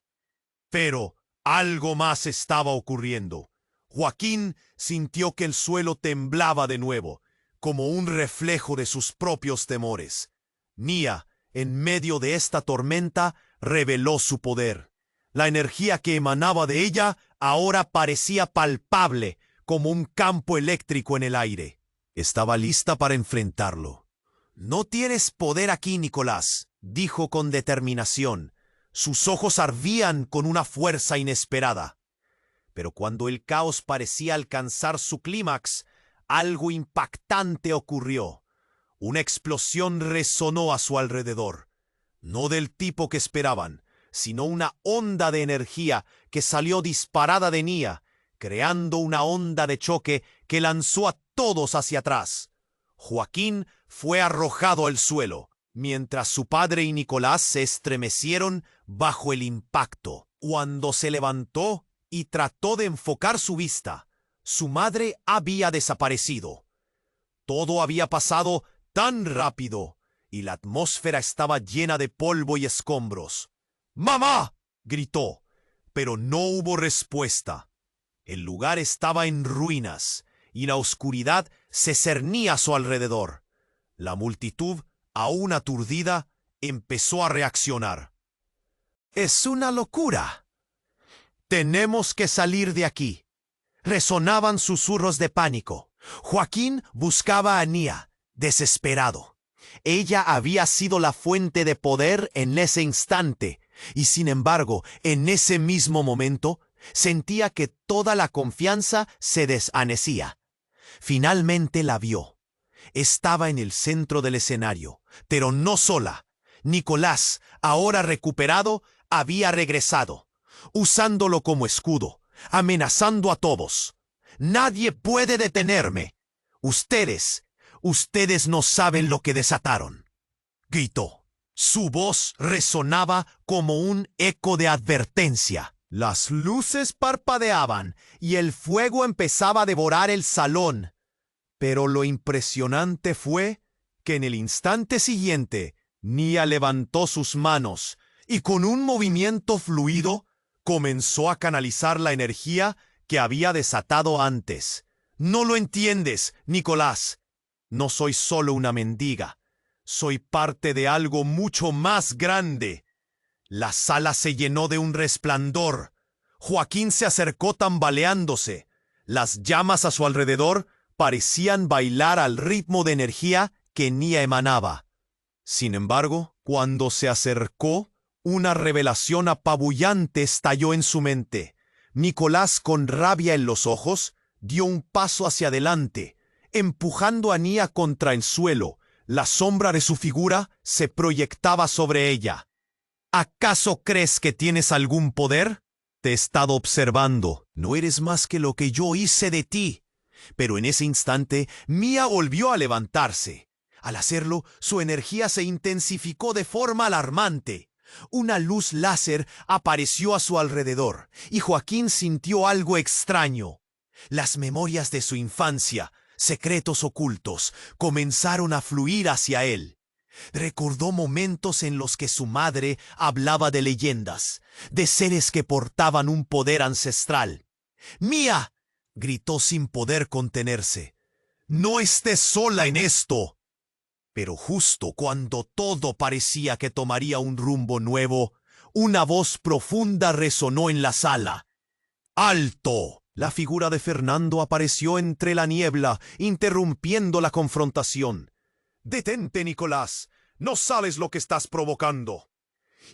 Pero algo más estaba ocurriendo. Joaquín sintió que el suelo temblaba de nuevo, como un reflejo de sus propios temores. Nia, en medio de esta tormenta, reveló su poder. La energía que emanaba de ella ahora parecía palpable, como un campo eléctrico en el aire. Estaba lista para enfrentarlo. «No tienes poder aquí, Nicolás», dijo con determinación. Sus ojos ardían con una fuerza inesperada. Pero cuando el caos parecía alcanzar su clímax, algo impactante ocurrió. Una explosión resonó a su alrededor. No del tipo que esperaban, sino una onda de energía que salió disparada de Nia, creando una onda de choque que lanzó a todos hacia atrás. Joaquín fue arrojado al suelo, mientras su padre y Nicolás se estremecieron bajo el impacto. Cuando se levantó y trató de enfocar su vista, su madre había desaparecido. Todo había pasado tan rápido, y la atmósfera estaba llena de polvo y escombros. «¡Mamá!», gritó, pero no hubo respuesta. El lugar estaba en ruinas, y la oscuridad se cernía a su alrededor. La multitud, aún aturdida, empezó a reaccionar. «Es una locura. Tenemos que salir de aquí», resonaban susurros de pánico. Joaquín buscaba a Nia, desesperado. Ella había sido la fuente de poder en ese instante, y sin embargo, en ese mismo momento, sentía que toda la confianza se desvanecía. Finalmente la vio. Estaba en el centro del escenario, pero no sola. Nicolás, ahora recuperado, había regresado, usándolo como escudo, amenazando a todos. «Nadie puede detenerme. Ustedes no saben lo que desataron», gritó. Su voz resonaba como un eco de advertencia. Las luces parpadeaban y el fuego empezaba a devorar el salón. Pero lo impresionante fue que en el instante siguiente, Nia levantó sus manos y con un movimiento fluido comenzó a canalizar la energía que había desatado antes. «No lo entiendes, Nicolás. No soy solo una mendiga. Soy parte de algo mucho más grande». La sala se llenó de un resplandor. Joaquín se acercó tambaleándose. Las llamas a su alrededor parecían bailar al ritmo de energía que Nia emanaba. Sin embargo, cuando se acercó, una revelación apabullante estalló en su mente. Nicolás, con rabia en los ojos, dio un paso hacia adelante, empujando a Nia contra el suelo. La sombra de su figura se proyectaba sobre ella. «¿Acaso crees que tienes algún poder? Te he estado observando. No eres más que lo que yo hice de ti». Pero en ese instante, Nia volvió a levantarse. Al hacerlo, su energía se intensificó de forma alarmante. Una luz láser apareció a su alrededor, y Joaquín sintió algo extraño. Las memorias de su infancia, secretos ocultos, comenzaron a fluir hacia él. Recordó momentos en los que su madre hablaba de leyendas, de seres que portaban un poder ancestral. «¡Mía!», gritó sin poder contenerse. «No estés sola en esto». Pero justo cuando todo parecía que tomaría un rumbo nuevo, una voz profunda resonó en la sala. «¡Alto!». La figura de Fernando apareció entre la niebla, interrumpiendo la confrontación. «Detente, Nicolás. No sabes lo que estás provocando».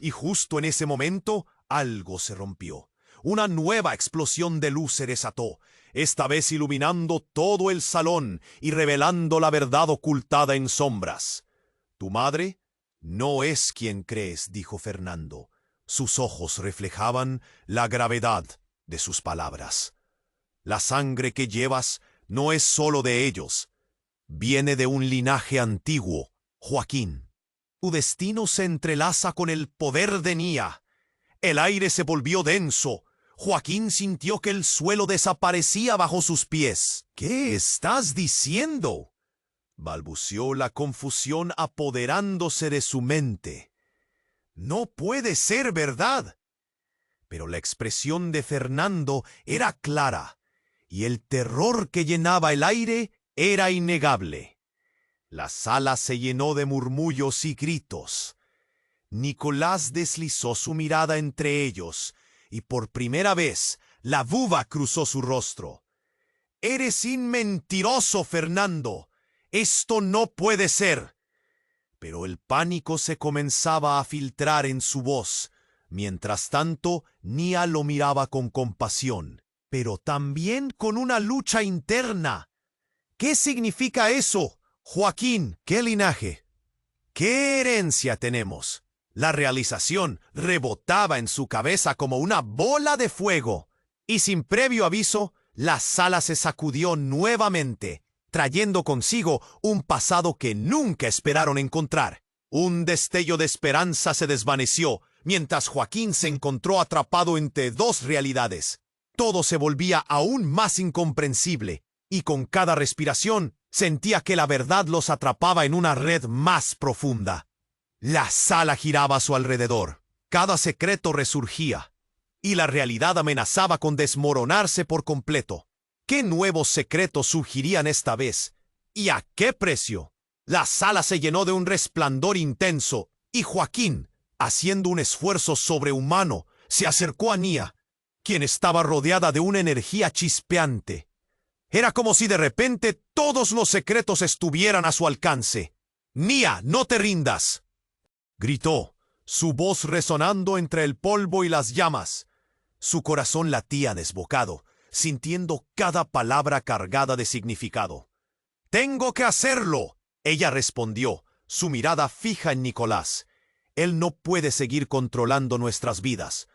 Y justo en ese momento, algo se rompió. Una nueva explosión de luz se desató, esta vez iluminando todo el salón y revelando la verdad ocultada en sombras. «Tu madre no es quien crees», dijo Fernando. Sus ojos reflejaban la gravedad de sus palabras. «La sangre que llevas no es solo de ellos. Viene de un linaje antiguo, Joaquín. Tu destino se entrelaza con el poder de Nia». El aire se volvió denso. Joaquín sintió que el suelo desaparecía bajo sus pies. «¿Qué estás diciendo?», balbuceó, la confusión apoderándose de su mente. «No puede ser verdad». Pero la expresión de Fernando era clara, y el terror que llenaba el aire era innegable. La sala se llenó de murmullos y gritos. Nicolás deslizó su mirada entre ellos, y por primera vez la buba cruzó su rostro. «Eres un mentiroso, Fernando. Esto no puede ser». Pero el pánico se comenzaba a filtrar en su voz. Mientras tanto, Nia lo miraba con compasión, pero también con una lucha interna. «¿Qué significa eso, Joaquín? ¿Qué linaje? ¿Qué herencia tenemos?». La realización rebotaba en su cabeza como una bola de fuego, y sin previo aviso, la sala se sacudió nuevamente, trayendo consigo un pasado que nunca esperaron encontrar. Un destello de esperanza se desvaneció, mientras Joaquín se encontró atrapado entre dos realidades. Todo se volvía aún más incomprensible, y con cada respiración sentía que la verdad los atrapaba en una red más profunda. La sala giraba a su alrededor. Cada secreto resurgía, y la realidad amenazaba con desmoronarse por completo. ¿Qué nuevos secretos surgirían esta vez? ¿Y a qué precio? La sala se llenó de un resplandor intenso, y Joaquín, haciendo un esfuerzo sobrehumano, se acercó a Nia, quien estaba rodeada de una energía chispeante. Era como si de repente todos los secretos estuvieran a su alcance. «Nia, no te rindas», gritó, su voz resonando entre el polvo y las llamas. Su corazón latía desbocado, sintiendo cada palabra cargada de significado. «Tengo que hacerlo», ella respondió, su mirada fija en Nicolás. «Él no puede seguir controlando nuestras vidas».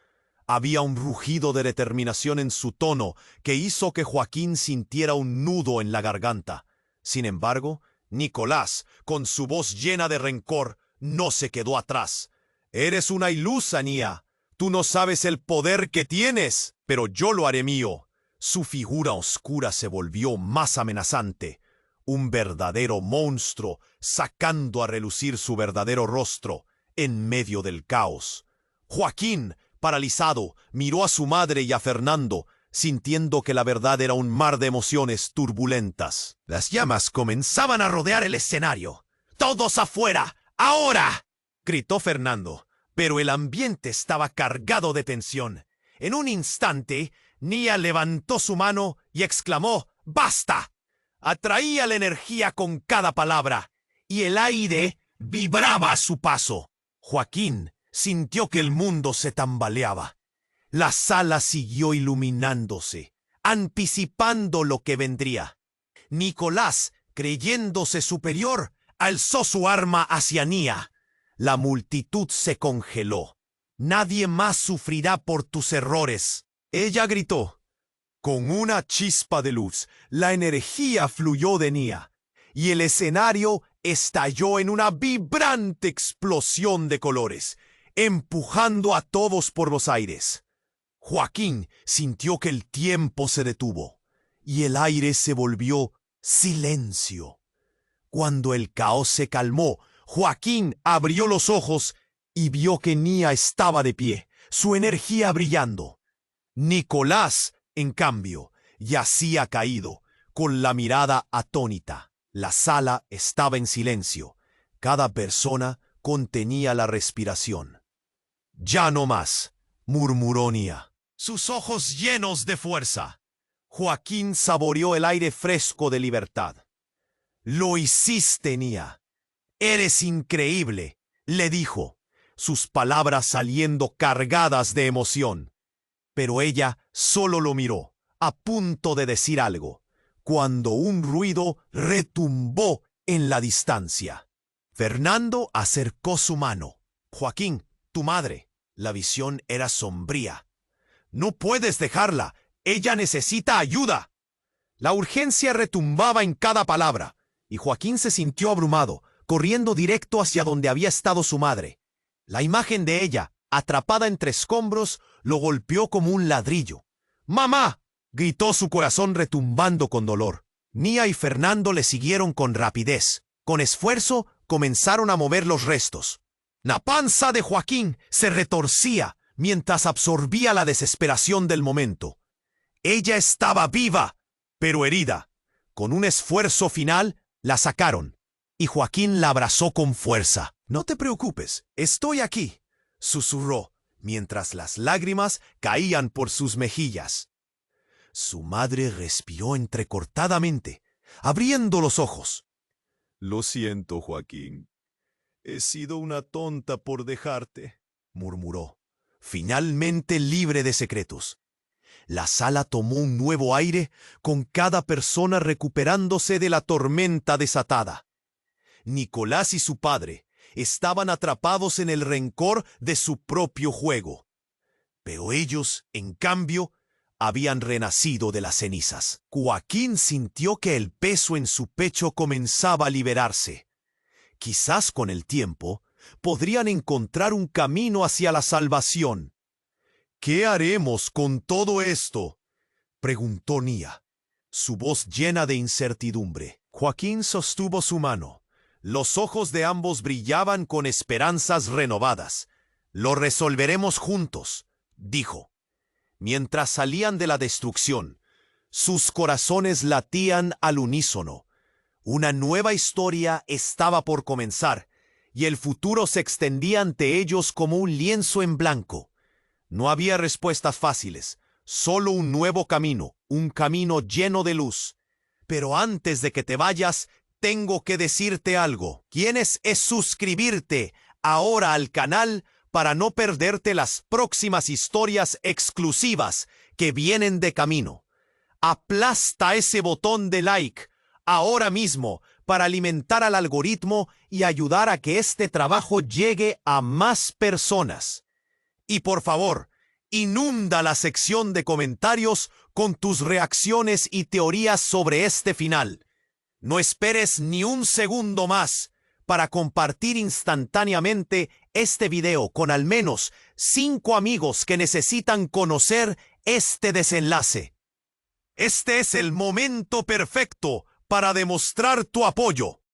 Había un rugido de determinación en su tono que hizo que Joaquín sintiera un nudo en la garganta. Sin embargo, Nicolás, con su voz llena de rencor, no se quedó atrás. «Eres una ilusa, Nia. Tú no sabes el poder que tienes, pero yo lo haré mío». Su figura oscura se volvió más amenazante. Un verdadero monstruo, sacando a relucir su verdadero rostro en medio del caos. Joaquín, paralizado, miró a su madre y a Fernando, sintiendo que la verdad era un mar de emociones turbulentas. Las llamas comenzaban a rodear el escenario. «¡Todos afuera! ¡Ahora!», gritó Fernando, pero el ambiente estaba cargado de tensión. En un instante, Nia levantó su mano y exclamó: «¡Basta!». Atraía la energía con cada palabra, y el aire vibraba a su paso. Joaquín sintió que el mundo se tambaleaba. La sala siguió iluminándose, anticipando lo que vendría. Nicolás, creyéndose superior, alzó su arma hacia Nia. La multitud se congeló. «Nadie más sufrirá por tus errores», ella gritó. Con una chispa de luz, la energía fluyó de Nia, y el escenario estalló en una vibrante explosión de colores, empujando a todos por los aires. Joaquín sintió que el tiempo se detuvo, y el aire se volvió silencio. Cuando el caos se calmó, Joaquín abrió los ojos y vio que Nia estaba de pie, su energía brillando. Nicolás, en cambio, yacía caído, con la mirada atónita. La sala estaba en silencio. Cada persona contenía la respiración. «Ya no más», murmuró Nia, sus ojos llenos de fuerza. Joaquín saboreó el aire fresco de libertad. «Lo hiciste, Nia. Eres increíble», le dijo, sus palabras saliendo cargadas de emoción. Pero ella solo lo miró, a punto de decir algo, cuando un ruido retumbó en la distancia. Fernando acercó su mano. «Joaquín, tu madre». La visión era sombría. «No puedes dejarla. Ella necesita ayuda». La urgencia retumbaba en cada palabra, y Joaquín se sintió abrumado, corriendo directo hacia donde había estado su madre. La imagen de ella, atrapada entre escombros, lo golpeó como un ladrillo. «¡Mamá!», gritó, su corazón retumbando con dolor. Nia y Fernando le siguieron con rapidez. Con esfuerzo, comenzaron a mover los restos. La panza de Joaquín se retorcía mientras absorbía la desesperación del momento. Ella estaba viva, pero herida. Con un esfuerzo final, la sacaron, y Joaquín la abrazó con fuerza. «No te preocupes, estoy aquí», susurró, mientras las lágrimas caían por sus mejillas. Su madre respiró entrecortadamente, abriendo los ojos. «Lo siento, Joaquín. He sido una tonta por dejarte», murmuró, finalmente libre de secretos. La sala tomó un nuevo aire, con cada persona recuperándose de la tormenta desatada. Nicolás y su padre estaban atrapados en el rencor de su propio juego. Pero ellos, en cambio, habían renacido de las cenizas. Joaquín sintió que el peso en su pecho comenzaba a liberarse. Quizás con el tiempo podrían encontrar un camino hacia la salvación. «¿Qué haremos con todo esto?», preguntó Nia, su voz llena de incertidumbre. Joaquín sostuvo su mano. Los ojos de ambos brillaban con esperanzas renovadas. «Lo resolveremos juntos», dijo. Mientras salían de la destrucción, sus corazones latían al unísono. Una nueva historia estaba por comenzar, y el futuro se extendía ante ellos como un lienzo en blanco. No había respuestas fáciles, solo un nuevo camino, un camino lleno de luz. Pero antes de que te vayas, tengo que decirte algo. Tienes que suscribirte ahora al canal para no perderte las próximas historias exclusivas que vienen de camino. Aplasta ese botón de like ahora mismo para alimentar al algoritmo y ayudar a que este trabajo llegue a más personas. Y por favor, inunda la sección de comentarios con tus reacciones y teorías sobre este final. No esperes ni un segundo más para compartir instantáneamente este video con al menos 5 amigos que necesitan conocer este desenlace. Este es el momento perfecto para demostrar tu apoyo.